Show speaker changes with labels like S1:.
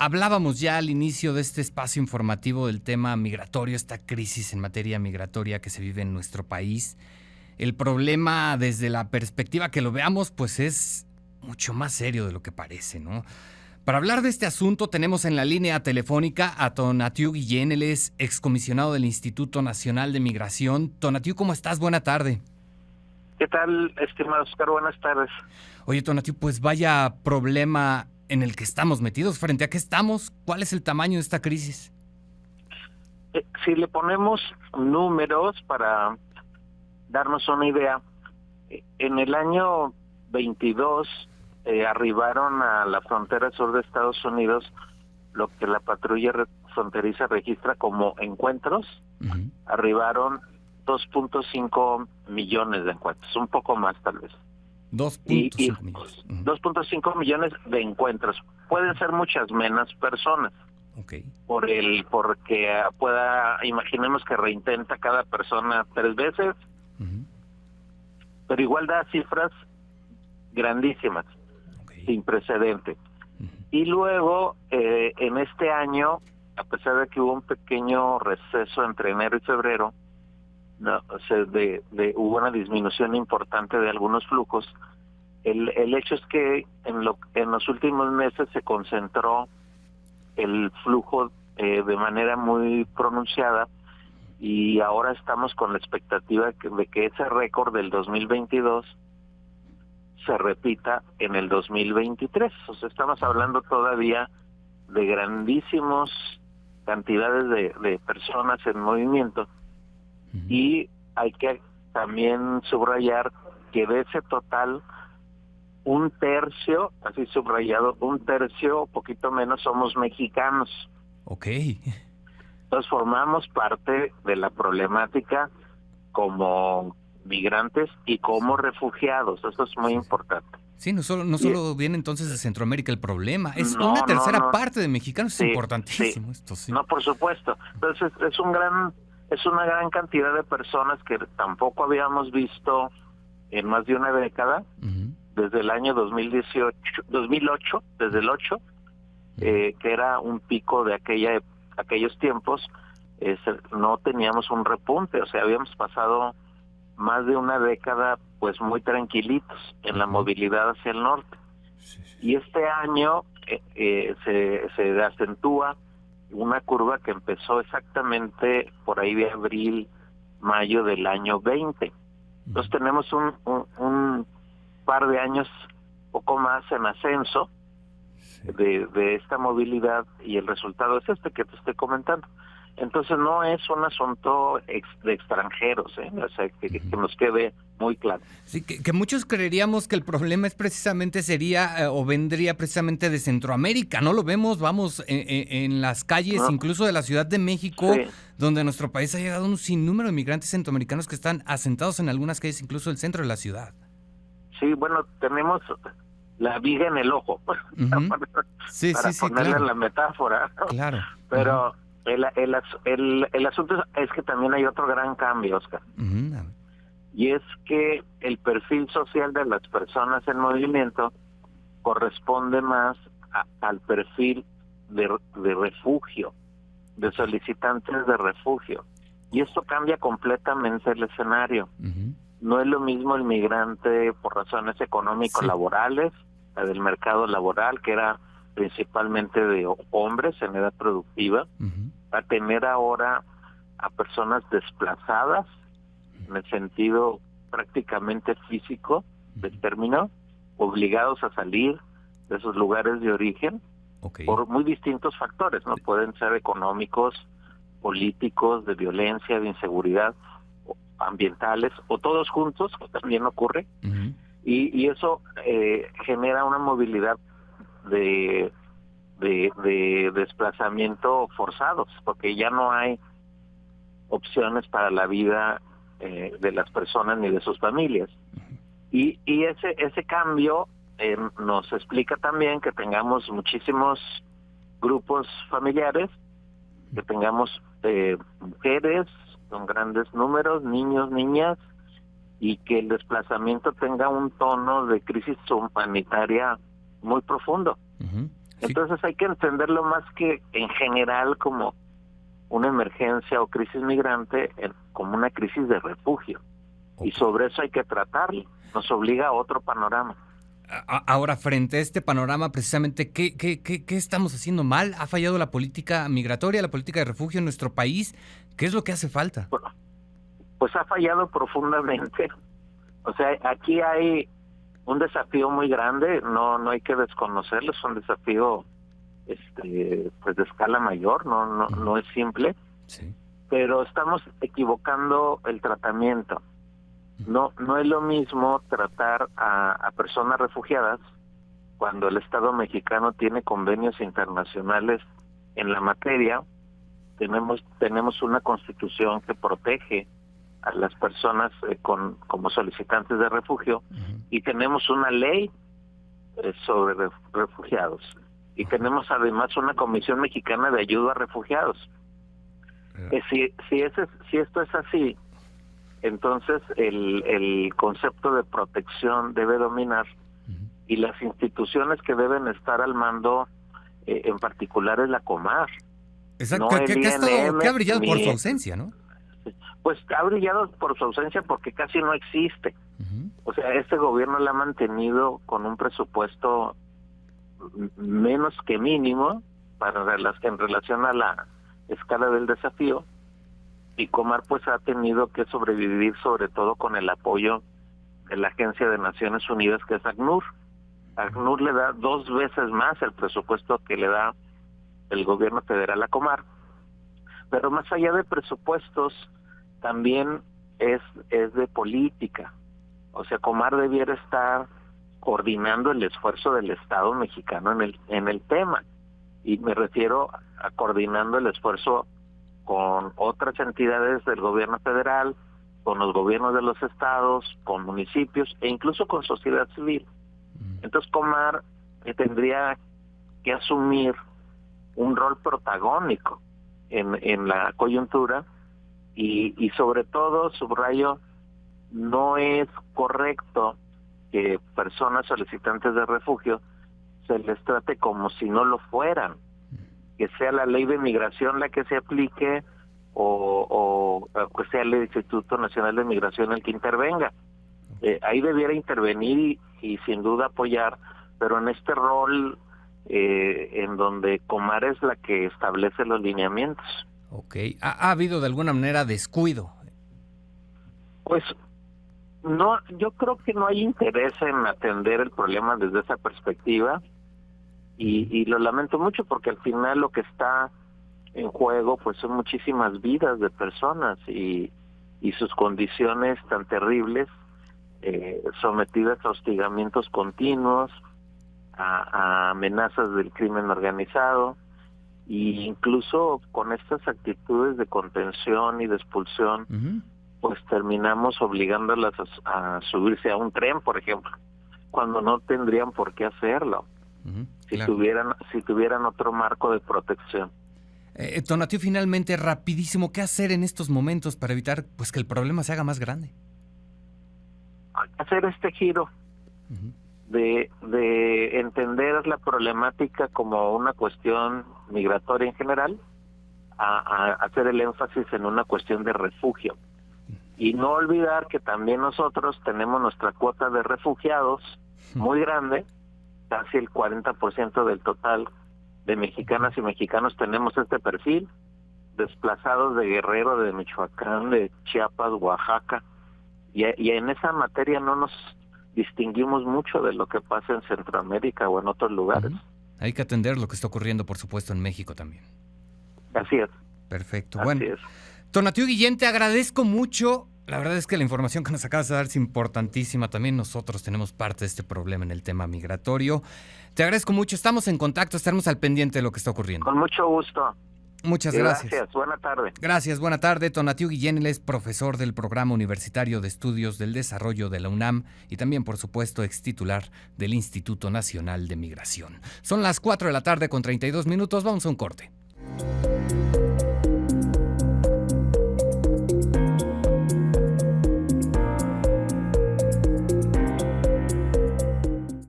S1: Hablábamos ya al inicio de este espacio informativo del tema migratorio, esta crisis en materia migratoria que se vive en nuestro país. El problema, desde la perspectiva que lo veamos, pues es mucho más serio de lo que parece, ¿no? Para hablar de este asunto tenemos en la línea telefónica a Tonatiuh Guillén. Él es excomisionado del Instituto Nacional de Migración. Tonatiuh, ¿cómo estás? Buena tarde.
S2: ¿Qué tal, estimado Oscar? Buenas tardes.
S1: Oye, Tonatiuh, pues vaya problema en el que estamos metidos. ¿Frente a qué estamos? ¿Cuál es el tamaño de esta crisis?
S2: Si le ponemos números para darnos una idea, en el año 22 arribaron a la frontera sur de Estados Unidos lo que la patrulla fronteriza registra como encuentros.
S1: Uh-huh.
S2: Arribaron 2.5 millones de encuentros, un poco más tal vez.
S1: 2.5 millones. Uh-huh.
S2: 2.5 millones de encuentros. Pueden ser muchas menos personas.
S1: Okay.
S2: Porque imaginemos que reintenta cada persona 3 veces,
S1: uh-huh,
S2: pero igual da cifras grandísimas,
S1: okay,
S2: sin precedente.
S1: uh-huh.
S2: Y luego, en este año, a pesar de que hubo un pequeño receso entre enero y febrero, hubo una disminución importante de algunos flujos. El hecho es que en los últimos meses se concentró el flujo de manera muy pronunciada, y ahora estamos con la expectativa de que ese récord del 2022 se repita en el 2023. O sea, estamos hablando todavía de grandísimas cantidades de personas en movimiento. Uh-huh. Y hay que también subrayar que de ese total, un tercio, así subrayado, poquito menos, somos mexicanos.
S1: Okay.
S2: Entonces formamos parte de la problemática como migrantes y como refugiados. Eso es muy importante.
S1: Sí, no solo viene entonces de Centroamérica el problema, es una tercera parte de mexicanos. Sí, es importantísimo, sí. Esto, sí.
S2: No, por supuesto. Entonces es una gran cantidad de personas que tampoco habíamos visto en más de una década. Uh-huh. Desde el año 2008, desde el 8, que era un pico de aquellos tiempos, no teníamos un repunte. O sea, habíamos pasado más de una década pues muy tranquilitos en la movilidad hacia el norte. Sí. Y este año se acentúa una curva que empezó exactamente por ahí de abril, mayo del año 20. Entonces tenemos un par de años, poco más, en ascenso de esta movilidad, y el resultado es este que te estoy comentando. Entonces no es un asunto de extranjeros, o sea, que nos quede muy claro.
S1: Sí, que muchos creeríamos que el problema sería o vendría precisamente de Centroamérica. No lo vemos, vamos, en las calles, no, incluso de la Ciudad de México, sí, donde nuestro país ha llegado un sinnúmero de migrantes centroamericanos que están asentados en algunas calles, incluso del centro de la ciudad.
S2: Sí, bueno, tenemos la viga en el ojo,
S1: uh-huh,
S2: para ponerle
S1: claro,
S2: la metáfora, ¿no?
S1: Claro.
S2: Pero uh-huh, el asunto es que también hay otro gran cambio, Oscar.
S1: Uh-huh.
S2: Y es que el perfil social de las personas en movimiento corresponde más al perfil de refugio, de solicitantes de refugio. Y esto cambia completamente el escenario.
S1: Uh-huh.
S2: No es lo mismo el migrante por razones económico-laborales, la del mercado laboral, que era principalmente de hombres en edad productiva,
S1: uh-huh,
S2: a tener ahora a personas desplazadas, en el sentido prácticamente físico del término, obligados a salir de sus lugares de origen,
S1: okay,
S2: por muy distintos factores, ¿no? Pueden ser económicos, políticos, de violencia, de inseguridad, ambientales, o todos juntos, que también ocurre.
S1: Uh-huh.
S2: Y eso genera una movilidad de desplazamiento forzados, porque ya no hay opciones para la vida de las personas ni de sus familias. Y ese cambio nos explica también que tengamos muchísimos grupos familiares, que tengamos mujeres con grandes números, niños, niñas, y que el desplazamiento tenga un tono de crisis humanitaria muy profundo.
S1: Uh-huh.
S2: Entonces hay que entenderlo más que en general como una emergencia o crisis migrante, como una crisis de refugio. Y sobre eso hay que tratarlo. Nos obliga a otro panorama.
S1: Ahora, frente a este panorama, precisamente, ¿qué estamos haciendo mal? ¿Ha fallado la política migratoria, la política de refugio en nuestro país? ¿Qué es lo que hace falta?
S2: Bueno, pues ha fallado profundamente. O sea, aquí hay un desafío muy grande, no hay que desconocerlo, es un desafío pues de escala mayor, no es simple.
S1: Sí.
S2: Pero estamos equivocando el tratamiento. No es lo mismo tratar a personas refugiadas cuando el Estado mexicano tiene convenios internacionales en la materia. Tenemos una constitución que protege a las personas como solicitantes de refugio, y tenemos una ley sobre refugiados, y tenemos además una Comisión Mexicana de Ayuda a Refugiados. Si esto es así, entonces el concepto de protección debe dominar, y las instituciones que deben estar al mando, en particular, es la Comar.
S1: Exacto,
S2: No
S1: que ha brillado por su ausencia, ¿no?
S2: Pues ha brillado por su ausencia porque casi no existe. O sea, este gobierno la ha mantenido con un presupuesto menos que mínimo en relación a la escala del desafío, y Comar pues ha tenido que sobrevivir sobre todo con el apoyo de la Agencia de Naciones Unidas, que es ACNUR. ACNUR le da 2 veces más el presupuesto que le da el gobierno federal a Comar. Pero más allá de presupuestos, también es de política. O sea, Comar debiera estar coordinando el esfuerzo del Estado mexicano en el tema, y me refiero a coordinando el esfuerzo con otras entidades del gobierno federal, con los gobiernos de los estados, con municipios e incluso con sociedad civil. Entonces Comar tendría que asumir un rol protagónico en la coyuntura, y sobre todo, subrayo, no es correcto que personas solicitantes de refugio se les trate como si no lo fueran, que sea la ley de migración la que se aplique, o que sea el Instituto Nacional de Migración el que intervenga. Ahí debiera intervenir y sin duda apoyar, pero en este rol en donde Comar es la que establece los lineamientos.
S1: Ok. ¿Ha habido de alguna manera descuido?
S2: Pues no, yo creo que no hay interés en atender el problema desde esa perspectiva, y lo lamento mucho porque al final lo que está en juego pues son muchísimas vidas de personas y sus condiciones tan terribles, sometidas a hostigamientos continuos, a amenazas del crimen organizado, e incluso con estas actitudes de contención y de expulsión, pues terminamos obligándolas a subirse a un tren, por ejemplo, cuando no tendrían por qué hacerlo, si tuvieran otro marco de protección.
S1: Tonatiuh, finalmente, rapidísimo, ¿qué hacer en estos momentos para evitar pues que el problema se haga más grande?
S2: Hay que hacer este giro de entender la problemática como una cuestión migratoria en general, a hacer el énfasis en una cuestión de refugio. Y no olvidar que también nosotros tenemos nuestra cuota de refugiados muy grande, casi el 40% del total de mexicanas y mexicanos tenemos este perfil, desplazados de Guerrero, de Michoacán, de Chiapas, Oaxaca, y en esa materia no nos distinguimos mucho de lo que pasa en Centroamérica o en otros lugares.
S1: Hay que atender lo que está ocurriendo, por supuesto, en México también.
S2: Así es.
S1: Perfecto.
S2: Así
S1: bueno,
S2: es.
S1: Tonatiuh Guillén, te agradezco mucho. La verdad es que la información que nos acabas de dar es importantísima. También nosotros tenemos parte de este problema en el tema migratorio. Te agradezco mucho. Estamos en contacto, estaremos al pendiente de lo que está ocurriendo.
S2: Con mucho gusto.
S1: Muchas gracias.
S2: Gracias, buena tarde.
S1: Gracias, buena tarde. Tonatiuh Guillén, él es profesor del Programa Universitario de Estudios del Desarrollo de la UNAM y también, por supuesto, extitular del Instituto Nacional de Migración. Son las 4 de la tarde con 32 minutos. Vamos a un corte.